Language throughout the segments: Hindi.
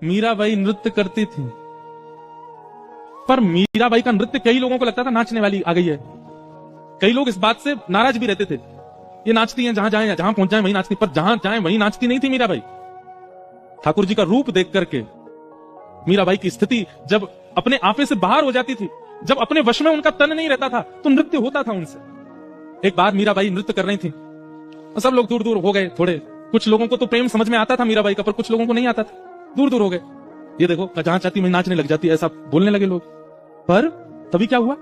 मीराबाई नृत्य करती थी, पर मीराबाई का नृत्य कई लोगों को लगता था नाचने वाली आ गई है। कई लोग इस बात से नाराज भी रहते थे, ये नाचती हैं जहां जाए, जहां पहुंच जाए वहीं नाचती, पर जहां जाए वहीं नाचती नहीं थी मीराबाई। ठाकुर जी का रूप देख करके मीराबाई की स्थिति जब अपने आपे से बाहर हो जाती थी, जब अपने वश में उनका तन नहीं रहता था, तो नृत्य होता था उनसे। एक बार मीराबाई नृत्य कर रही थी, सब लोग दूर दूर हो गए। थोड़े कुछ लोगों को तो प्रेम समझ में आता था मीराबाई का, पर कुछ लोगों को नहीं आता था, दूर दूर हो गए। ये देखो जहां चाहती मैं नाचने लग जाती, ऐसा बोलने लगे लोग। पर तभी क्या हुआ,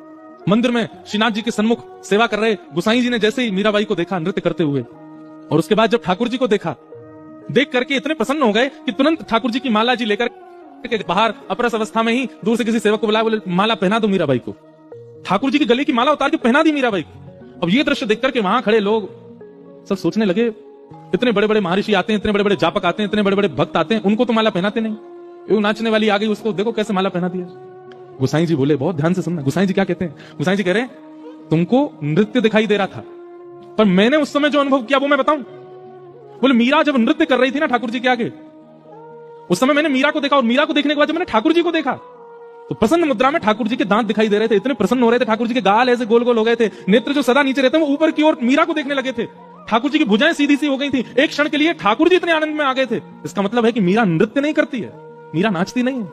मंदिर में श्रीनाथ जी के सन्मुख सेवा कर रहे गुसाई जी ने जैसे ही मीराबाई को देखा नृत्य करते हुए, और उसके बाद जब ठाकुर जी को देखा, देख करके इतने प्रसन्न हो गए कि तुरंत ठाकुर जी की माला जी लेकर के बाहर अपरस अवस्था में ही दूर से किसी सेवक को बुलाया, बोले माला पहना दो मीराबाई को। ठाकुर जी की गले की माला उतार के पहना दी मीराबाई को। अब ये दृश्य देख करके वहां खड़े लोग सब सोचने लगे, इतने बड़े बड़े महर्षि आते हैं, इतने बड़े बड़े जापक आते हैं, इतने बड़े बड़े भक्त आते हैं, उनको तो माला पहनाते नहीं, वो नाचने वाली आ गई, उसको देखो कैसे माला पहना दिया। गुसाई जी बोले, बहुत ध्यान से सुनना, गुसाई जी क्या कहते हैं? गुसाई जी कह रहे हैं तुमको नृत्य दिखाई दे रहा था, पर मैंने उस समय जो अनुभव किया वो मैं बताऊं। बोले मीरा जब नृत्य कर रही थी ना ठाकुर जी के आगे, उस समय मैंने मीरा को देखा, और मीरा को देखने के बाद जब मैंने ठाकुर जी को देखा तो प्रसन्न मुद्रा में ठाकुर जी के दांत दिखाई दे रहे थे, इतने प्रसन्न हो रहे थे, ठाकुर जी के गाल ऐसे गोल गोल हो गए थे, नेत्र जो सदा नीचे रहते हैं वो ऊपर की ओर मीरा को देखने लगे थे, ठाकुर जी की भुजाएं सीधी सी हो गई थी। एक क्षण के लिए ठाकुर जी इतने आनंद में आ गए थे। इसका मतलब है कि मीरा नृत्य नहीं करती है, मीरा नाचती नहीं है,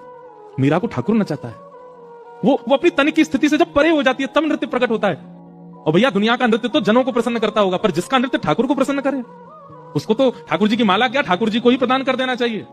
मीरा को ठाकुर नचाता है। वो अपनी तन की स्थिति से जब परे हो जाती है तब नृत्य प्रकट होता है। और भैया दुनिया का नृत्य तो जनों को प्रसन्न करता होगा, पर जिसका नृत्य ठाकुर को प्रसन्न करे उसको तो ठाकुर जी की माला क्या ठाकुर जी को ही प्रदान कर देना चाहिए।